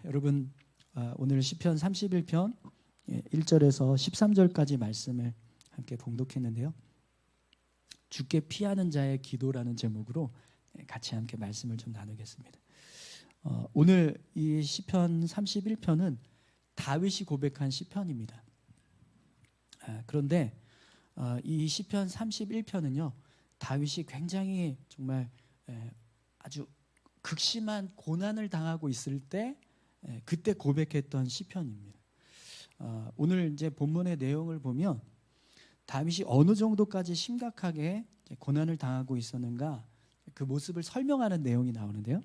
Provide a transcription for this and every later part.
여러분 오늘 시편 31편 1절에서 13절까지 말씀을 함께 봉독했는데요. 주께 피하는 자의 기도라는 제목으로 같이 함께 말씀을 좀 나누겠습니다. 오늘 이 시편 31편은 다윗이 고백한 시편입니다. 그런데 이 시편 31편은요, 다윗이 굉장히 정말 아주 극심한 고난을 당하고 있을 때 그때 고백했던 시편입니다. 오늘 이제 본문의 내용을 보면 다윗이 어느 정도까지 심각하게 고난을 당하고 있었는가 그 모습을 설명하는 내용이 나오는데요.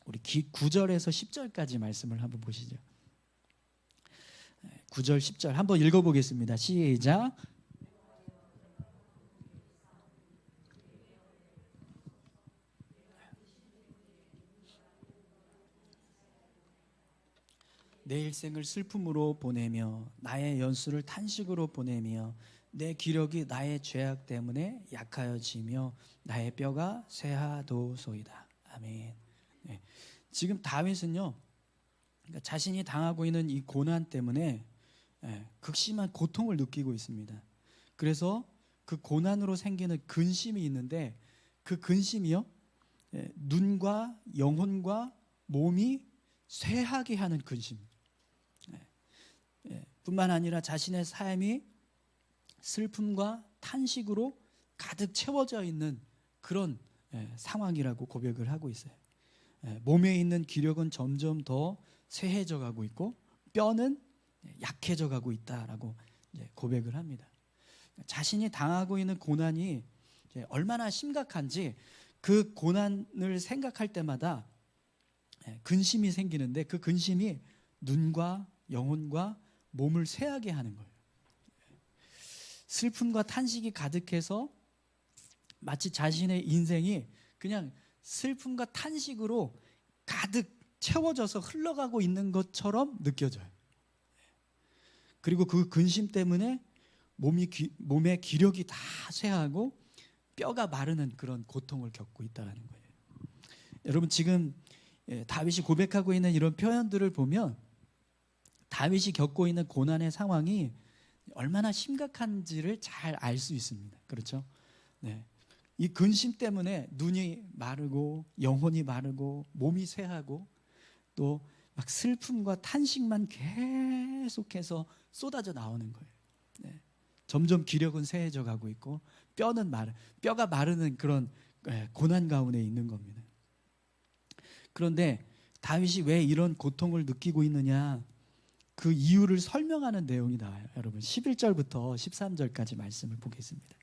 우리 9절에서 10절까지 말씀을 한번 보시죠. 9절 10절 한번 읽어보겠습니다. 시작. 내 일생을 슬픔으로 보내며 나의 연수를 탄식으로 보내며 내 기력이 나의 죄악 때문에 약하여지며 나의 뼈가 쇠하도소이다. 아멘. 네. 지금 다윗은요, 그러니까 자신이 당하고 있는 이 고난 때문에 극심한 고통을 느끼고 있습니다. 그래서 그 고난으로 생기는 근심이 있는데 그 근심이요, 눈과 영혼과 몸이 쇠하게 하는 근심. 뿐만 아니라 자신의 삶이 슬픔과 탄식으로 가득 채워져 있는 그런 상황이라고 고백을 하고 있어요. 몸에 있는 기력은 점점 더 쇠해져 가고 있고 뼈는 약해져 가고 있다라고 고백을 합니다. 자신이 당하고 있는 고난이 얼마나 심각한지 그 고난을 생각할 때마다 근심이 생기는데 그 근심이 눈과 영혼과 몸을 쇠하게 하는 거예요. 슬픔과 탄식이 가득해서 마치 자신의 인생이 그냥 슬픔과 탄식으로 가득 채워져서 흘러가고 있는 것처럼 느껴져요. 그리고 그 근심 때문에 몸의 기력이 다 쇠하고 뼈가 마르는 그런 고통을 겪고 있다는 거예요. 여러분 지금 다윗이 고백하고 있는 이런 표현들을 보면 다윗이 겪고 있는 고난의 상황이 얼마나 심각한지를 잘 알 수 있습니다. 그렇죠? 네. 이 근심 때문에 눈이 마르고 영혼이 마르고 몸이 쇠하고 또 막 슬픔과 탄식만 계속해서 쏟아져 나오는 거예요. 네. 점점 기력은 쇠해져 가고 있고 뼈가 마르는 그런 고난 가운데 있는 겁니다. 그런데 다윗이 왜 이런 고통을 느끼고 있느냐, 그 이유를 설명하는 내용이 나와요. 여러분 11절부터 13절까지 말씀을 보겠습니다.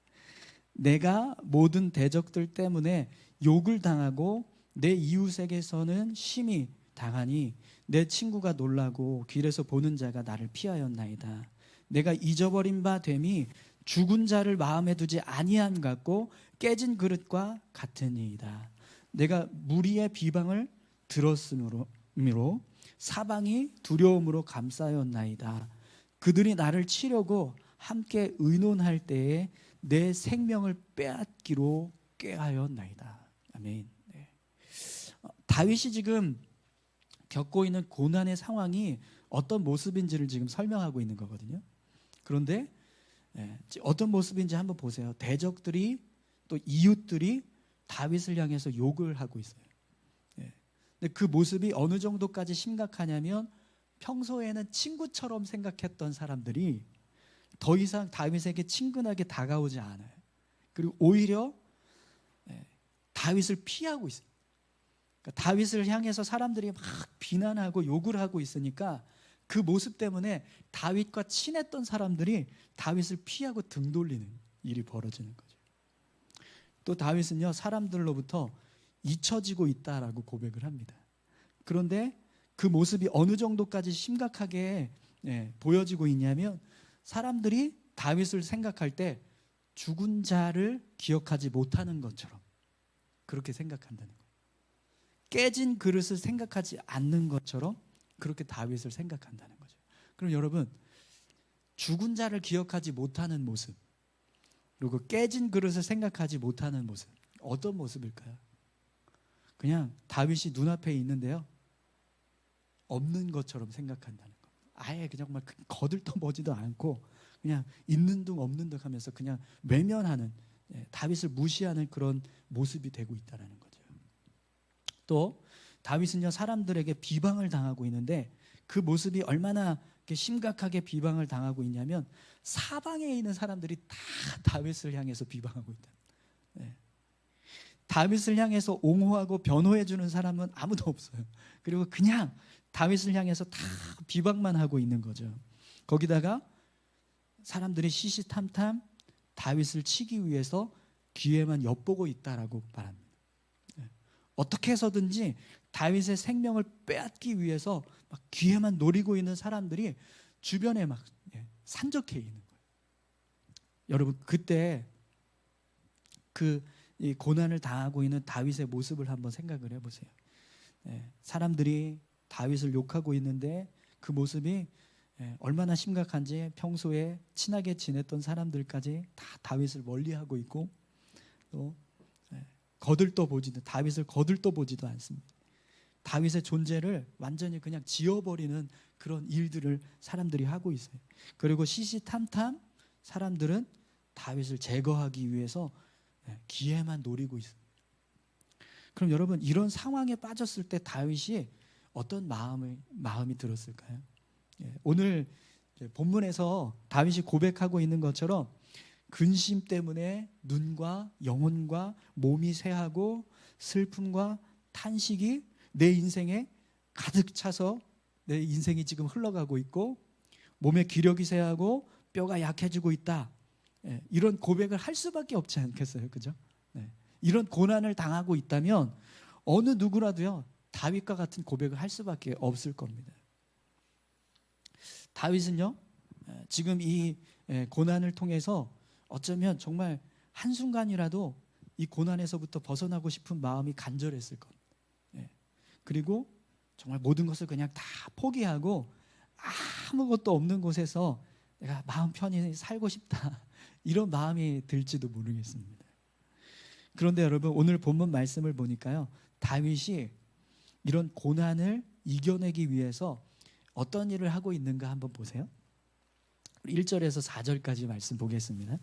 내가 모든 대적들 때문에 욕을 당하고 내 이웃에게서는 심히 당하니 내 친구가 놀라고 길에서 보는 자가 나를 피하였나이다. 내가 잊어버린 바 됨이 죽은 자를 마음에 두지 아니함 같고 깨진 그릇과 같으니이다. 내가 무리의 비방을 들었으므로 사방이 두려움으로 감싸였나이다. 그들이 나를 치려고 함께 의논할 때에 내 생명을 빼앗기로 꾀하였나이다. 아멘. 네. 다윗이 지금 겪고 있는 고난의 상황이 어떤 모습인지를 지금 설명하고 있는 거거든요. 그런데 어떤 모습인지 한번 보세요. 대적들이 또 이웃들이 다윗을 향해서 욕을 하고 있어요. 근데 그 모습이 어느 정도까지 심각하냐면 평소에는 친구처럼 생각했던 사람들이 더 이상 다윗에게 친근하게 다가오지 않아요. 그리고 오히려 다윗을 피하고 있어요. 그러니까 다윗을 향해서 사람들이 막 비난하고 욕을 하고 있으니까 그 모습 때문에 다윗과 친했던 사람들이 다윗을 피하고 등 돌리는 일이 벌어지는 거죠. 또 다윗은요, 사람들로부터 잊혀지고 있다라고 고백을 합니다. 그런데 그 모습이 어느 정도까지 심각하게 보여지고 있냐면 사람들이 다윗을 생각할 때 죽은 자를 기억하지 못하는 것처럼 그렇게 생각한다는 거예요. 깨진 그릇을 생각하지 않는 것처럼 그렇게 다윗을 생각한다는 거죠. 그럼 여러분, 죽은 자를 기억하지 못하는 모습 그리고 깨진 그릇을 생각하지 못하는 모습, 어떤 모습일까요? 그냥 다윗이 눈앞에 있는데요, 없는 것처럼 생각한다는 거. 아예 그냥 막 거들떠보지도 않고 그냥 있는 둥 없는 둥 하면서 그냥 외면하는, 다윗을 무시하는 그런 모습이 되고 있다는 거죠. 또 다윗은요, 사람들에게 비방을 당하고 있는데 그 모습이 얼마나 심각하게 비방을 당하고 있냐면 사방에 있는 사람들이 다 다윗을 향해서 비방하고 있다. 다윗을 향해서 옹호하고 변호해 주는 사람은 아무도 없어요. 그리고 그냥 다윗을 향해서 다 비방만 하고 있는 거죠. 거기다가 사람들이 시시탐탐 다윗을 치기 위해서 기회만 엿보고 있다라고 말합니다. 어떻게 해서든지 다윗의 생명을 빼앗기 위해서 막 기회만 노리고 있는 사람들이 주변에 막 산적해 있는 거예요. 여러분, 그때 이 고난을 당하고 있는 다윗의 모습을 한번 생각을 해보세요. 사람들이 다윗을 욕하고 있는데 그 모습이 얼마나 심각한지 평소에 친하게 지냈던 사람들까지 다 다윗을 멀리하고 있고 또 다윗을 거들떠보지도 않습니다. 다윗의 존재를 완전히 그냥 지워버리는 그런 일들을 사람들이 하고 있어요. 그리고 시시탐탐 사람들은 다윗을 제거하기 위해서 기회만 노리고 있습니다. 그럼 여러분, 이런 상황에 빠졌을 때 다윗이 어떤 마음이 들었을까요? 오늘 본문에서 다윗이 고백하고 있는 것처럼 근심 때문에 눈과 영혼과 몸이 쇠하고 슬픔과 탄식이 내 인생에 가득 차서 내 인생이 지금 흘러가고 있고 몸의 기력이 쇠하고 뼈가 약해지고 있다. 이런 고백을 할 수밖에 없지 않겠어요, 그죠? 이런 고난을 당하고 있다면 어느 누구라도요 다윗과 같은 고백을 할 수밖에 없을 겁니다. 다윗은요 지금 이 고난을 통해서 어쩌면 정말 한순간이라도 이 고난에서부터 벗어나고 싶은 마음이 간절했을 겁니다. 그리고 정말 모든 것을 그냥 다 포기하고 아무것도 없는 곳에서 내가 마음 편히 살고 싶다, 이런 마음이 들지도 모르겠습니다. 그런데 여러분, 오늘 본문 말씀을 보니까요, 다윗이 이런 고난을 이겨내기 위해서 어떤 일을 하고 있는가 한번 보세요. 1절에서 4절까지 말씀 보겠습니다.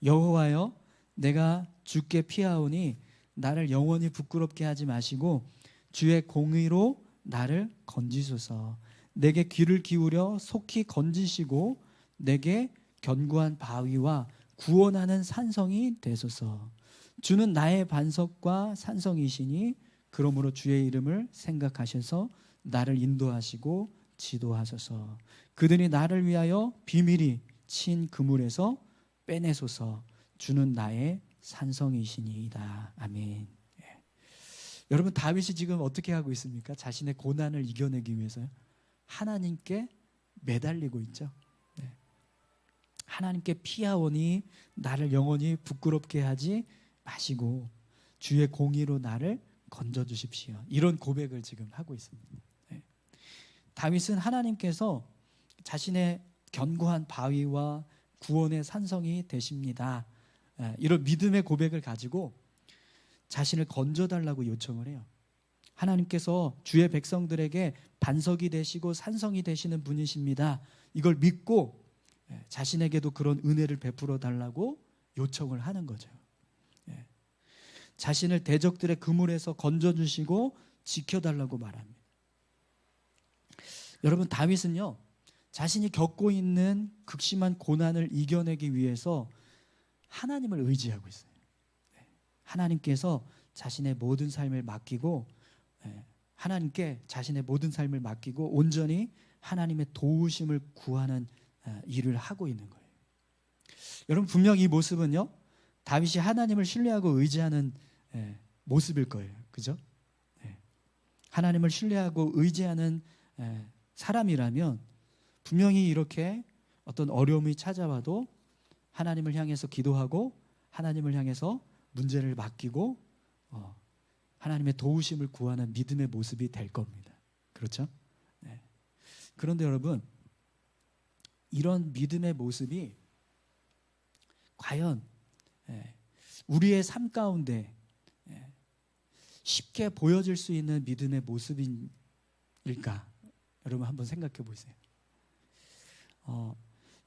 여호와여, 내가 주께 피하오니 나를 영원히 부끄럽게 하지 마시고 주의 공의로 나를 건지소서. 내게 귀를 기울여 속히 건지시고 내게 견고한 바위와 구원하는 산성이 되소서. 주는 나의 반석과 산성이시니 그러므로 주의 이름을 생각하셔서 나를 인도하시고 지도하소서. 그들이 나를 위하여 비밀히 친 그물에서 빼내소서. 주는 나의 산성이시니이다. 아멘. 여러분, 다윗이 지금 어떻게 하고 있습니까? 자신의 고난을 이겨내기 위해서요, 하나님께 매달리고 있죠. 하나님께 피하오니 나를 영원히 부끄럽게 하지 마시고 주의 공의로 나를 건져주십시오. 이런 고백을 지금 하고 있습니다. 다윗은 하나님께서 자신의 견고한 바위와 구원의 산성이 되십니다, 이런 믿음의 고백을 가지고 자신을 건져달라고 요청을 해요. 하나님께서 주의 백성들에게 반석이 되시고 산성이 되시는 분이십니다. 이걸 믿고 자신에게도 그런 은혜를 베풀어 달라고 요청을 하는 거죠. 자신을 대적들의 그물에서 건져주시고 지켜달라고 말합니다. 여러분, 다윗은요 자신이 겪고 있는 극심한 고난을 이겨내기 위해서 하나님을 의지하고 있어요. 하나님께서 자신의 모든 삶을 맡기고 하나님께 자신의 모든 삶을 맡기고 온전히 하나님의 도우심을 구하는 일을 하고 있는 거예요. 여러분, 분명 이 모습은요 다윗이 하나님을 신뢰하고 의지하는 모습일 거예요. 그죠? 하나님을 신뢰하고 의지하는 사람이라면 분명히 이렇게 어떤 어려움이 찾아와도 하나님을 향해서 기도하고 하나님을 향해서 문제를 맡기고 하나님의 도우심을 구하는 믿음의 모습이 될 겁니다. 그렇죠? 그런데 여러분, 이런 믿음의 모습이 과연 우리의 삶 가운데 쉽게 보여질 수 있는 믿음의 모습일까? 여러분 한번 생각해 보세요.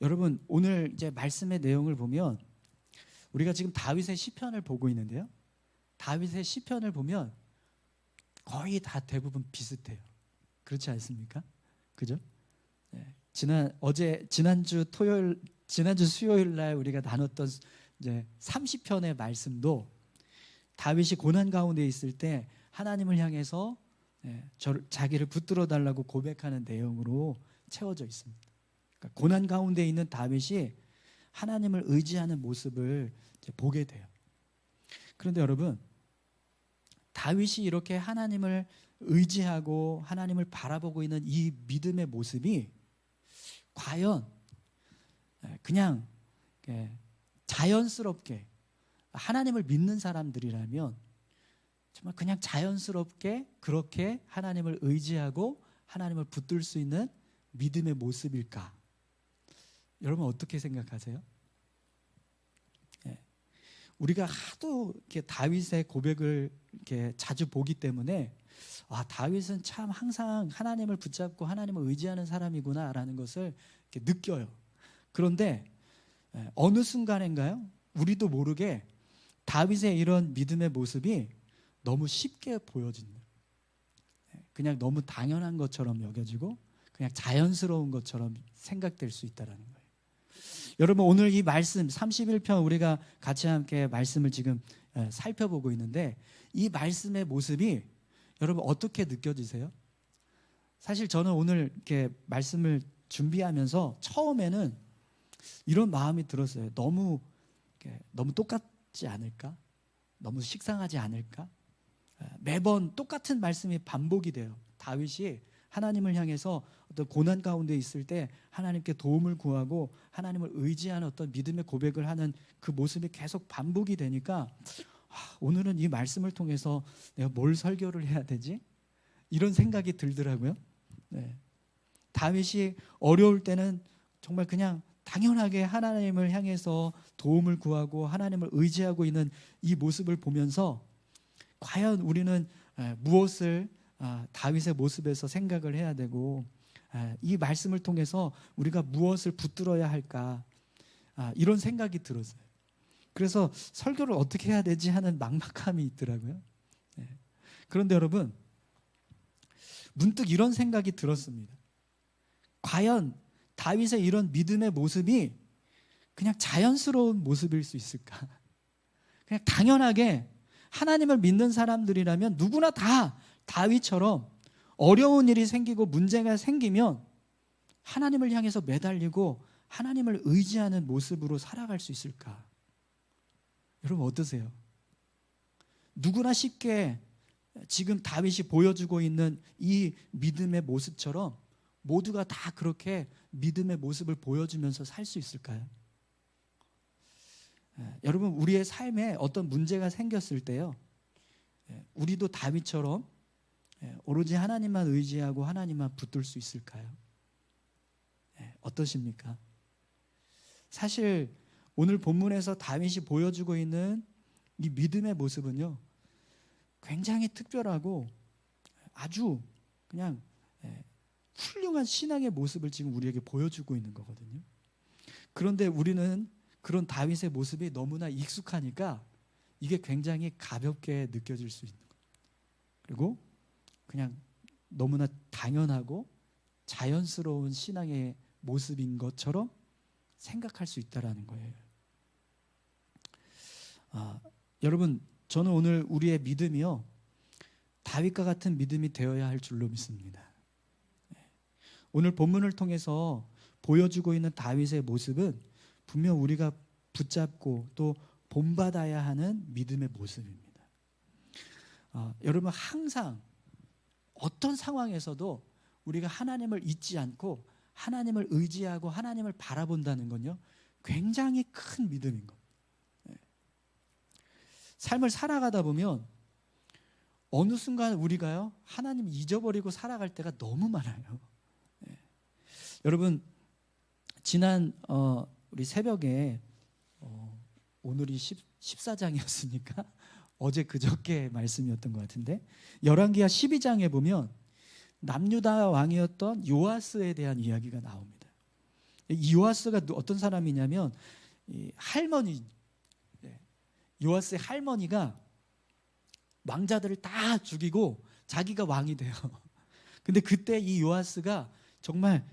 여러분 오늘 이제 말씀의 내용을 보면 우리가 지금 다윗의 시편을 보고 있는데요. 다윗의 시편을 보면 거의 다 대부분 비슷해요. 그렇지 않습니까? 그죠? 네. 지난주 수요일 날 우리가 나눴던 이제 30편의 말씀도 다윗이 고난 가운데 있을 때 하나님을 향해서 자기를 붙들어 달라고 고백하는 내용으로 채워져 있습니다. 그러니까 고난 가운데 있는 다윗이 하나님을 의지하는 모습을 이제 보게 돼요. 그런데 여러분, 다윗이 이렇게 하나님을 의지하고 하나님을 바라보고 있는 이 믿음의 모습이 과연 그냥 자연스럽게 하나님을 믿는 사람들이라면 정말 그냥 자연스럽게 그렇게 하나님을 의지하고 하나님을 붙들 수 있는 믿음의 모습일까? 여러분 어떻게 생각하세요? 우리가 하도 이렇게 다윗의 고백을 이렇게 자주 보기 때문에 다윗은 참 항상 하나님을 붙잡고 하나님을 의지하는 사람이구나라는 것을 이렇게 느껴요. 그런데 어느 순간인가요? 우리도 모르게 다윗의 이런 믿음의 모습이 너무 쉽게 보여진다. 그냥 너무 당연한 것처럼 여겨지고 그냥 자연스러운 것처럼 생각될 수 있다는 거예요. 여러분 오늘 이 말씀 31편 우리가 같이 함께 말씀을 지금 살펴보고 있는데 이 말씀의 모습이 여러분 어떻게 느껴지세요? 사실 저는 오늘 이렇게 말씀을 준비하면서 처음에는 이런 마음이 들었어요. 너무 똑같지 않을까? 너무 식상하지 않을까? 매번 똑같은 말씀이 반복이 돼요. 다윗이 하나님을 향해서 어떤 고난 가운데 있을 때 하나님께 도움을 구하고 하나님을 의지하는 어떤 믿음의 고백을 하는 그 모습이 계속 반복이 되니까 오늘은 이 말씀을 통해서 내가 뭘 설교를 해야 되지? 이런 생각이 들더라고요. 다윗이 어려울 때는 정말 그냥 당연하게 하나님을 향해서 도움을 구하고 하나님을 의지하고 있는 이 모습을 보면서 과연 우리는 무엇을 다윗의 모습에서 생각을 해야 되고 이 말씀을 통해서 우리가 무엇을 붙들어야 할까 이런 생각이 들었어요. 그래서 설교를 어떻게 해야 되지 하는 막막함이 있더라고요. 그런데 여러분 문득 이런 생각이 들었습니다. 과연 다윗의 이런 믿음의 모습이 그냥 자연스러운 모습일 수 있을까? 그냥 당연하게 하나님을 믿는 사람들이라면 누구나 다 다윗처럼 어려운 일이 생기고 문제가 생기면 하나님을 향해서 매달리고 하나님을 의지하는 모습으로 살아갈 수 있을까? 여러분 어떠세요? 누구나 쉽게 지금 다윗이 보여주고 있는 이 믿음의 모습처럼 모두가 다 그렇게 믿음의 모습을 보여주면서 살 수 있을까요? 여러분 우리의 삶에 어떤 문제가 생겼을 때요, 우리도 다윗처럼 오로지 하나님만 의지하고 하나님만 붙들 수 있을까요? 어떠십니까? 사실 오늘 본문에서 다윗이 보여주고 있는 이 믿음의 모습은요 굉장히 특별하고 아주 그냥 훌륭한 신앙의 모습을 지금 우리에게 보여주고 있는 거거든요. 그런데 우리는 그런 다윗의 모습이 너무나 익숙하니까 이게 굉장히 가볍게 느껴질 수 있는 거예요. 그리고 그냥 너무나 당연하고 자연스러운 신앙의 모습인 것처럼 생각할 수 있다는 거예요. 여러분 저는 오늘 우리의 믿음이요 다윗과 같은 믿음이 되어야 할 줄로 믿습니다. 오늘 본문을 통해서 보여주고 있는 다윗의 모습은 분명 우리가 붙잡고 또 본받아야 하는 믿음의 모습입니다. 여러분 항상 어떤 상황에서도 우리가 하나님을 잊지 않고 하나님을 의지하고 하나님을 바라본다는 건요 굉장히 큰 믿음인 겁니다. 삶을 살아가다 보면 어느 순간 우리가요 하나님 잊어버리고 살아갈 때가 너무 많아요. 여러분 지난 우리 새벽에 오늘이 14장이었으니까 어제 그저께 말씀이었던 것 같은데 열왕기하 12장에 보면 남유다 왕이었던 요아스에 대한 이야기가 나옵니다. 이 요아스가 어떤 사람이냐면 이 할머니, 요아스의 할머니가 왕자들을 다 죽이고 자기가 왕이 돼요. 근데 그때 이 요아스가 정말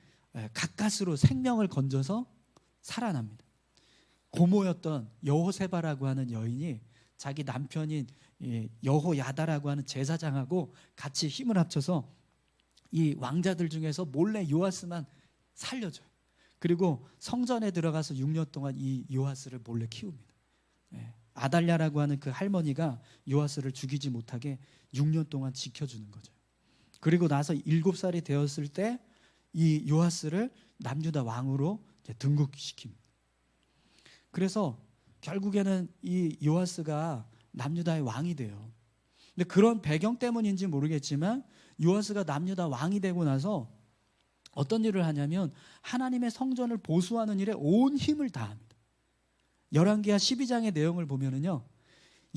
가까스로 생명을 건져서 살아납니다. 고모였던 여호세바라고 하는 여인이 자기 남편인 여호야다라고 하는 제사장하고 같이 힘을 합쳐서 이 왕자들 중에서 몰래 요아스만 살려줘요. 그리고 성전에 들어가서 6년 동안 이 요아스를 몰래 키웁니다. 아달랴라고 하는 그 할머니가 요아스를 죽이지 못하게 6년 동안 지켜주는 거죠. 그리고 나서 7살이 되었을 때 이 요아스를 남유다 왕으로 등극시킵니다. 그래서 결국에는 이 요아스가 남유다의 왕이 돼요. 근데 그런 배경 때문인지 모르겠지만 요아스가 남유다 왕이 되고 나서 어떤 일을 하냐면 하나님의 성전을 보수하는 일에 온 힘을 다합니다. 열왕기하 12장의 내용을 보면은요,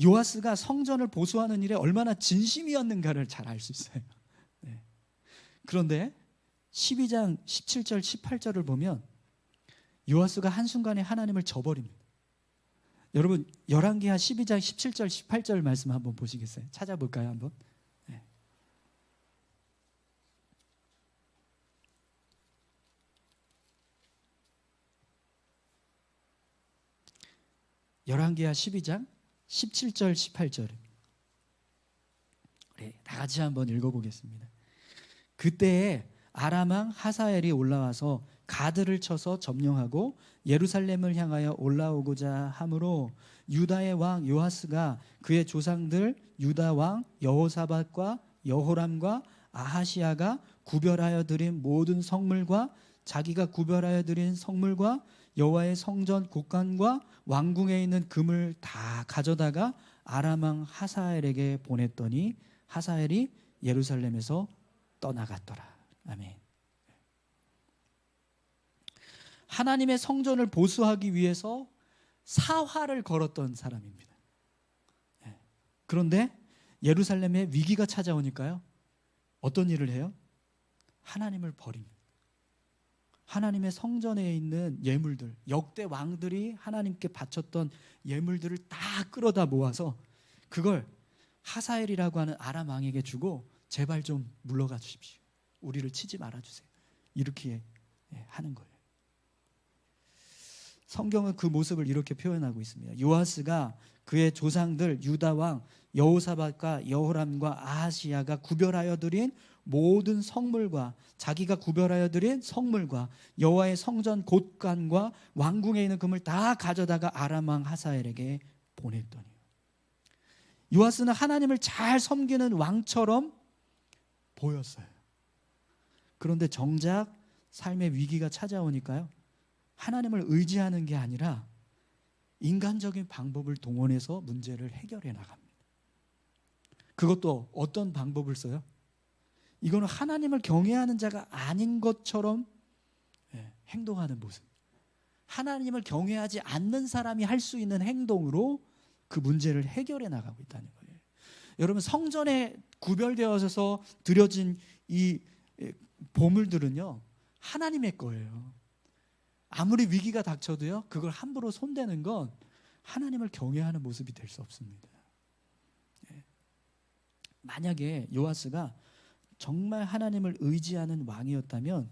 요아스가 성전을 보수하는 일에 얼마나 진심이었는가를 잘 알 수 있어요. 네. 그런데 12장 17절 18절을 보면 요아스가 한순간에 하나님을 저버립니다. 여러분 열왕기하 12장 17절 18절 말씀 한번 보시겠어요? 찾아볼까요 한번? 네. 열왕기하 12장 17절 18절 다 같이 한번 읽어보겠습니다. 그때에 아람왕 하사엘이 올라와서 가드를 쳐서 점령하고 예루살렘을 향하여 올라오고자 하므로 유다의 왕 요아스가 그의 조상들 유다 왕 여호사밧과 여호람과 아하시야가 구별하여 드린 모든 성물과 자기가 구별하여 드린 성물과 여호와의 성전 곳간과 왕궁에 있는 금을 다 가져다가 아람 왕 하사엘에게 보냈더니 하사엘이 예루살렘에서 떠나갔더라. 아멘. 하나님의 성전을 보수하기 위해서 사활을 걸었던 사람입니다. 그런데 예루살렘에 위기가 찾아오니까요, 어떤 일을 해요? 하나님을 버립니다. 하나님의 성전에 있는 예물들, 역대 왕들이 하나님께 바쳤던 예물들을 다 끌어다 모아서 그걸 하사엘이라고 하는 아람 왕에게 주고 제발 좀 물러가 주십시오. 우리를 치지 말아주세요. 이렇게 하는 거예요. 성경은 그 모습을 이렇게 표현하고 있습니다. 요아스가 그의 조상들 유다 왕 여호사밧과 여호람과 아하시야가 구별하여 드린 모든 성물과 자기가 구별하여 드린 성물과 여호와의 성전 곳간과 왕궁에 있는 금을 다 가져다가 아람 왕 하사엘에게 보냈더니, 요아스는 하나님을 잘 섬기는 왕처럼 보였어요. 그런데 정작 삶의 위기가 찾아오니까요, 하나님을 의지하는 게 아니라 인간적인 방법을 동원해서 문제를 해결해 나갑니다. 그것도 어떤 방법을 써요? 이거는 하나님을 경외하는 자가 아닌 것처럼 행동하는 모습. 하나님을 경외하지 않는 사람이 할 수 있는 행동으로 그 문제를 해결해 나가고 있다는 거예요. 여러분, 성전에 구별되어서 드려진 이 보물들은요, 하나님의 거예요. 아무리 위기가 닥쳐도요, 그걸 함부로 손대는 건 하나님을 경외하는 모습이 될 수 없습니다. 만약에 요아스가 정말 하나님을 의지하는 왕이었다면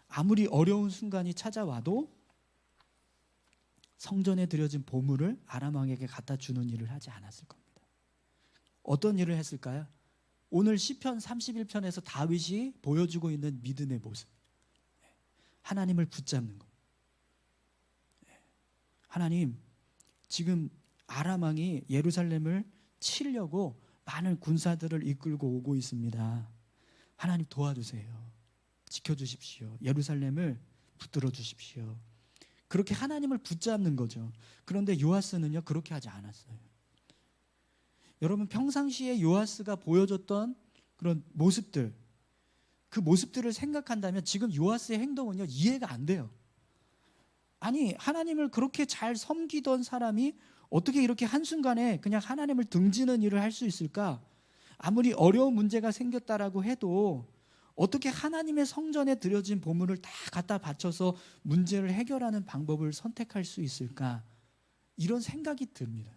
아무리 어려운 순간이 찾아와도 성전에 드려진 보물을 아람 왕에게 갖다 주는 일을 하지 않았을 겁니다. 어떤 일을 했을까요? 오늘 시편 31편에서 다윗이 보여주고 있는 믿음의 모습, 하나님을 붙잡는 것. 하나님, 지금 아람 왕이 예루살렘을 치려고 많은 군사들을 이끌고 오고 있습니다. 하나님 도와주세요. 지켜주십시오. 예루살렘을 붙들어 주십시오. 그렇게 하나님을 붙잡는 거죠. 그런데 요아스는요, 그렇게 하지 않았어요. 여러분, 평상시에 요아스가 보여줬던 그런 모습들, 그 모습들을 생각한다면 지금 요아스의 행동은요, 이해가 안 돼요. 아니, 하나님을 그렇게 잘 섬기던 사람이 어떻게 이렇게 한순간에 그냥 하나님을 등지는 일을 할 수 있을까? 아무리 어려운 문제가 생겼다라고 해도 어떻게 하나님의 성전에 드려진 보물을 다 갖다 바쳐서 문제를 해결하는 방법을 선택할 수 있을까? 이런 생각이 듭니다.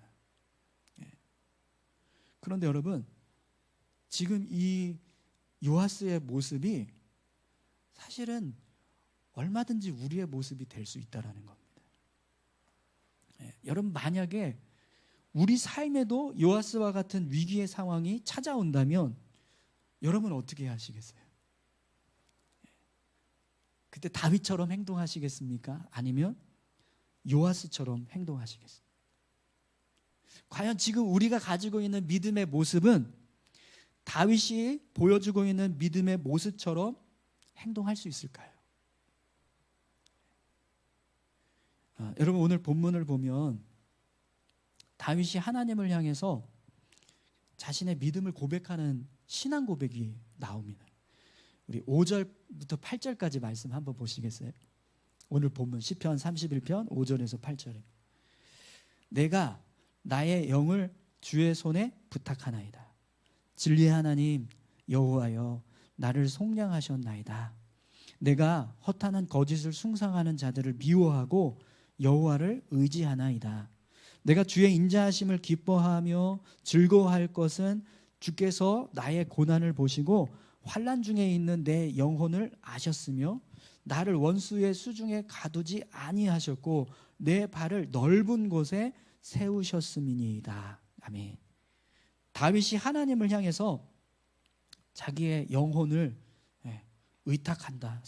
그런데 여러분, 지금 이 요아스의 모습이 사실은 얼마든지 우리의 모습이 될 수 있다는 겁니다. 여러분, 만약에 우리 삶에도 요아스와 같은 위기의 상황이 찾아온다면 여러분 어떻게 하시겠어요? 그때 다윗처럼 행동하시겠습니까? 아니면 요아스처럼 행동하시겠습니까? 과연 지금 우리가 가지고 있는 믿음의 모습은 다윗이 보여주고 있는 믿음의 모습처럼 행동할 수 있을까요? 여러분, 오늘 본문을 보면 다윗이 하나님을 향해서 자신의 믿음을 고백하는 신앙 고백이 나옵니다. 우리 5절부터 8절까지 말씀 한번 보시겠어요? 오늘 본문 시편 31편 5절에서 8절에 내가 나의 영을 주의 손에 부탁하나이다. 진리의 하나님 여호와여, 나를 속량하셨나이다. 내가 허탄한 거짓을 숭상하는 자들을 미워하고 여호와를 의지하나이다. 내가 주의 인자하심을 기뻐하며 즐거워할 것은 주께서 나의 고난을 보시고 환난 중에 있는 내 영혼을 아셨으며 나를 원수의 수중에 가두지 아니하셨고 내 발을 넓은 곳에 세우셨음이니이다. 아멘. 다윗이 하나님을 향해서 자기의 영혼을 의탁한다.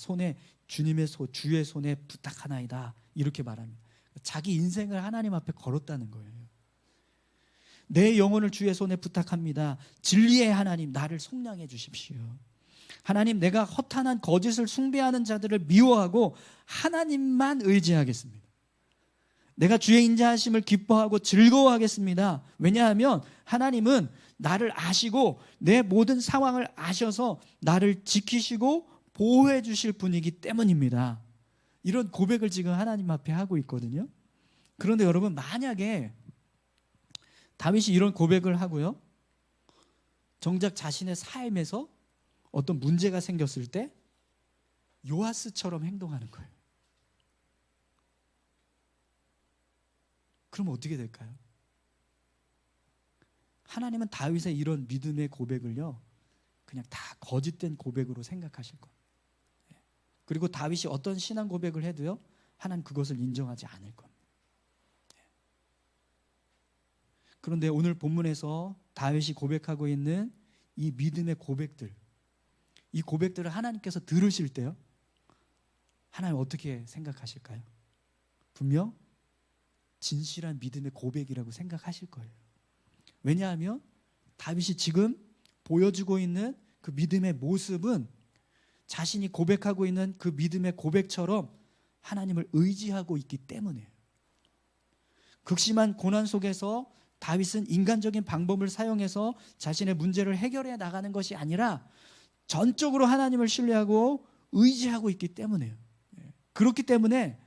주의 손에 부탁하나이다. 이렇게 말합니다. 자기 인생을 하나님 앞에 걸었다는 거예요. 내 영혼을 주의 손에 부탁합니다. 진리의 하나님, 나를 속량해 주십시오. 하나님, 내가 허탄한 거짓을 숭배하는 자들을 미워하고 하나님만 의지하겠습니다. 내가 주의 인자하심을 기뻐하고 즐거워하겠습니다. 왜냐하면 하나님은 나를 아시고 내 모든 상황을 아셔서 나를 지키시고 보호해 주실 분이기 때문입니다. 이런 고백을 지금 하나님 앞에 하고 있거든요. 그런데 여러분, 만약에 다윗이 이런 고백을 하고요, 정작 자신의 삶에서 어떤 문제가 생겼을 때 요아스처럼 행동하는 거예요. 그럼 어떻게 될까요? 하나님은 다윗의 이런 믿음의 고백을요, 그냥 다 거짓된 고백으로 생각하실 겁니다. 그리고 다윗이 어떤 신앙 고백을 해도요, 하나님 그것을 인정하지 않을 겁니다. 그런데 오늘 본문에서 다윗이 고백하고 있는 이 믿음의 고백들, 이 고백들을 하나님께서 들으실 때요, 하나님 어떻게 생각하실까요? 분명 진실한 믿음의 고백이라고 생각하실 거예요. 왜냐하면 다윗이 지금 보여주고 있는 그 믿음의 모습은 자신이 고백하고 있는 그 믿음의 고백처럼 하나님을 의지하고 있기 때문이에요. 극심한 고난 속에서 다윗은 인간적인 방법을 사용해서 자신의 문제를 해결해 나가는 것이 아니라 전적으로 하나님을 신뢰하고 의지하고 있기 때문이에요. 그렇기 때문에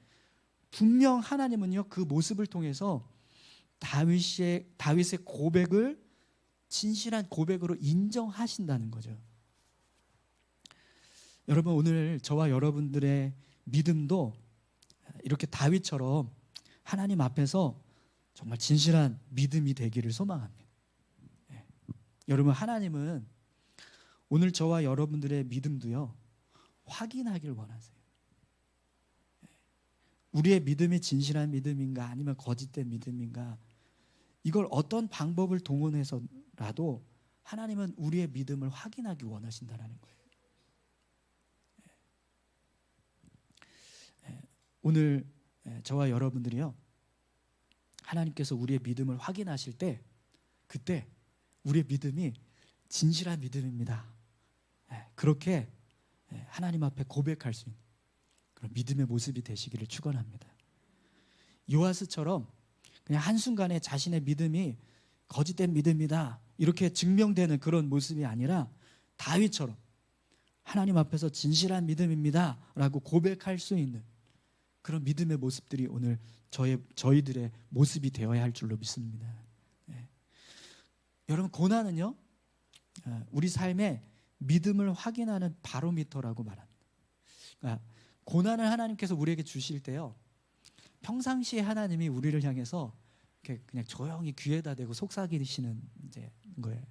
분명 하나님은요, 그 모습을 통해서 다윗의 고백을 진실한 고백으로 인정하신다는 거죠. 여러분, 오늘 저와 여러분들의 믿음도 이렇게 다윗처럼 하나님 앞에서 정말 진실한 믿음이 되기를 소망합니다. 여러분, 하나님은 오늘 저와 여러분들의 믿음도요, 확인하길 원하세요. 우리의 믿음이 진실한 믿음인가 아니면 거짓된 믿음인가, 이걸 어떤 방법을 동원해서라도 하나님은 우리의 믿음을 확인하기 원하신다는 거예요. 오늘 저와 여러분들이요, 하나님께서 우리의 믿음을 확인하실 때, 그때 우리의 믿음이 진실한 믿음입니다, 그렇게 하나님 앞에 고백할 수 있는 그런 믿음의 모습이 되시기를 축원합니다. 요아스처럼 그냥 한순간에 자신의 믿음이 거짓된 믿음이다 이렇게 증명되는 그런 모습이 아니라 다윗처럼 하나님 앞에서 진실한 믿음입니다 라고 고백할 수 있는 그런 믿음의 모습들이 오늘 저희들의 모습이 되어야 할 줄로 믿습니다. 여러분, 고난은요, 우리 삶에 믿음을 확인하는 바로미터라고 말합니다. 그러니까 고난을 하나님께서 우리에게 주실 때요, 평상시에 하나님이 우리를 향해서 이렇게 그냥 조용히 귀에다 대고 속삭이시는 이제 거예요.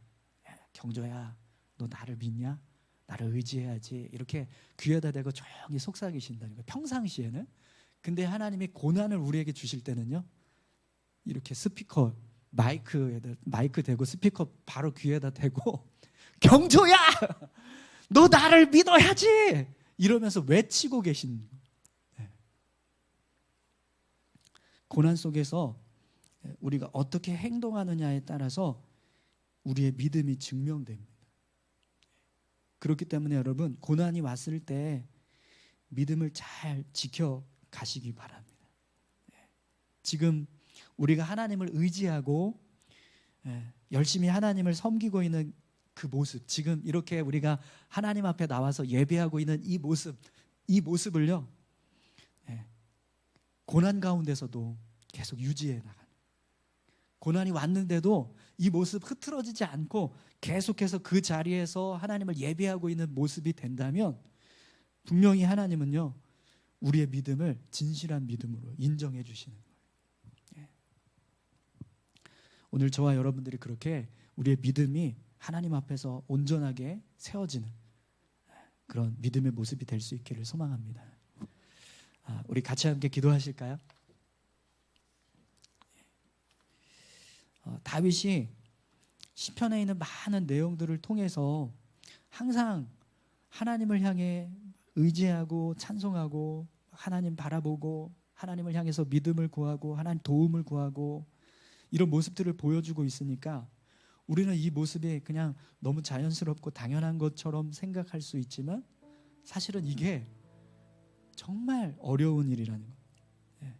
야, 경조야, 너 나를 믿냐? 나를 의지해야지. 이렇게 귀에다 대고 조용히 속삭이신다는 거예요, 평상시에는. 근데 하나님이 고난을 우리에게 주실 때는요, 이렇게 스피커, 마이크 대고 스피커 바로 귀에다 대고 경조야, 너 나를 믿어야지, 이러면서 외치고 계신 거예요. 고난 속에서 우리가 어떻게 행동하느냐에 따라서 우리의 믿음이 증명됩니다. 그렇기 때문에 여러분, 고난이 왔을 때 믿음을 잘 지켜가시기 바랍니다. 지금 우리가 하나님을 의지하고 열심히 하나님을 섬기고 있는 그 모습, 지금 이렇게 우리가 하나님 앞에 나와서 예배하고 있는 이 모습을요, 고난 가운데서도 계속 유지해 나가는, 고난이 왔는데도 이 모습 흐트러지지 않고 계속해서 그 자리에서 하나님을 예배하고 있는 모습이 된다면 분명히 하나님은요, 우리의 믿음을 진실한 믿음으로 인정해 주시는 거예요. 오늘 저와 여러분들이 그렇게 우리의 믿음이 하나님 앞에서 온전하게 세워지는 그런 믿음의 모습이 될 수 있기를 소망합니다. 우리 같이 함께 기도하실까요? 다윗이 시편에 있는 많은 내용들을 통해서 항상 하나님을 향해 의지하고 찬송하고 하나님 바라보고 하나님을 향해서 믿음을 구하고 하나님 도움을 구하고 이런 모습들을 보여주고 있으니까 우리는 이 모습이 그냥 너무 자연스럽고 당연한 것처럼 생각할 수 있지만 사실은 이게 정말 어려운 일이라는 거예요.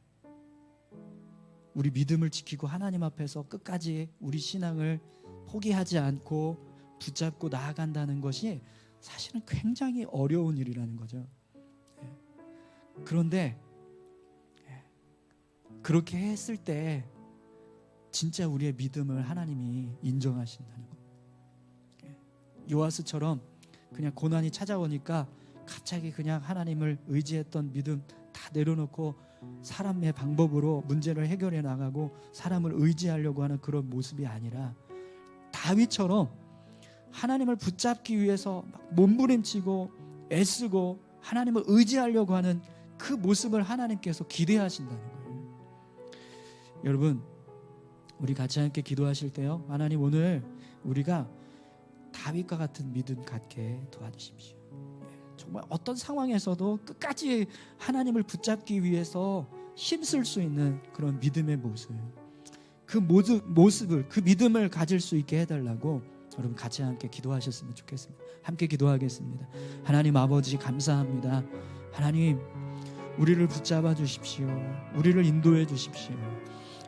우리 믿음을 지키고 하나님 앞에서 끝까지 우리 신앙을 포기하지 않고 붙잡고 나아간다는 것이 사실은 굉장히 어려운 일이라는 거죠. 그런데 그렇게 했을 때 진짜 우리의 믿음을 하나님이 인정하신다는 거예요. 요아스처럼 그냥 고난이 찾아오니까 갑자기 그냥 하나님을 의지했던 믿음 다 내려놓고 사람의 방법으로 문제를 해결해 나가고 사람을 의지하려고 하는 그런 모습이 아니라 다윗처럼 하나님을 붙잡기 위해서 몸부림치고 애쓰고 하나님을 의지하려고 하는 그 모습을 하나님께서 기대하신다는 거예요. 여러분, 우리 같이 함께 기도하실 때요, 하나님 오늘 우리가 다윗과 같은 믿음 갖게 도와주십시오. 정말 어떤 상황에서도 끝까지 하나님을 붙잡기 위해서 힘쓸 수 있는 그런 믿음의 모습, 그 모습을, 그 믿음을 가질 수 있게 해달라고 여러분 같이 함께 기도하셨으면 좋겠습니다. 함께 기도하겠습니다. 하나님 아버지 감사합니다. 하나님 우리를 붙잡아 주십시오. 우리를 인도해 주십시오.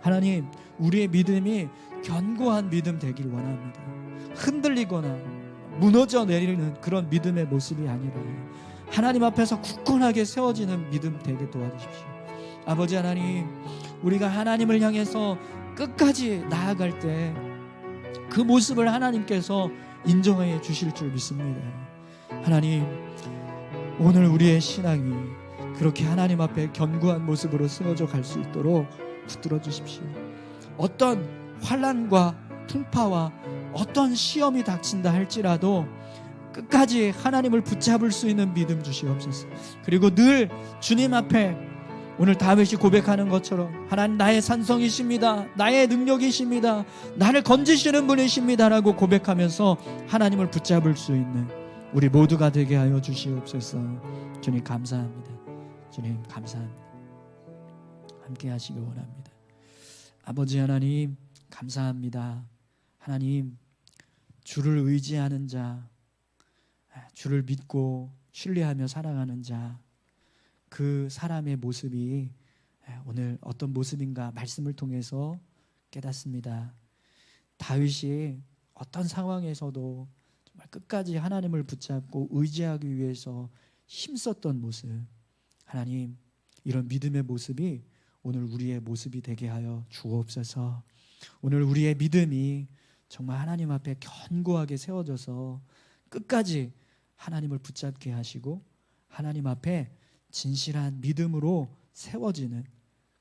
하나님 우리의 믿음이 견고한 믿음 되길 원합니다. 흔들리거나 무너져 내리는 그런 믿음의 모습이 아니라 하나님 앞에서 굳건하게 세워지는 믿음 되게 도와주십시오. 아버지 하나님, 우리가 하나님을 향해서 끝까지 나아갈 때 그 모습을 하나님께서 인정해 주실 줄 믿습니다. 하나님, 오늘 우리의 신앙이 그렇게 하나님 앞에 견고한 모습으로 세워져 갈 수 있도록 붙들어 주십시오. 어떤 환난과 풍파와 어떤 시험이 닥친다 할지라도 끝까지 하나님을 붙잡을 수 있는 믿음 주시옵소서. 그리고 늘 주님 앞에 오늘 다윗이 고백하는 것처럼 하나님 나의 산성이십니다, 나의 능력이십니다, 나를 건지시는 분이십니다 라고 고백하면서 하나님을 붙잡을 수 있는 우리 모두가 되게 하여 주시옵소서. 주님 감사합니다. 주님 감사합니다. 함께 하시기 원합니다. 아버지 하나님 감사합니다. 하나님, 주를 의지하는 자, 주를 믿고 신뢰하며 살아가는 자, 그 사람의 모습이 오늘 어떤 모습인가 말씀을 통해서 깨닫습니다. 다윗이 어떤 상황에서도 정말 끝까지 하나님을 붙잡고 의지하기 위해서 힘썼던 모습, 하나님 이런 믿음의 모습이 오늘 우리의 모습이 되게 하여 주옵소서. 오늘 우리의 믿음이 정말 하나님 앞에 견고하게 세워져서 끝까지 하나님을 붙잡게 하시고 하나님 앞에 진실한 믿음으로 세워지는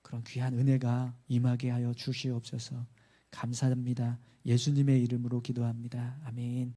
그런 귀한 은혜가 임하게 하여 주시옵소서. 감사합니다. 예수님의 이름으로 기도합니다. 아멘.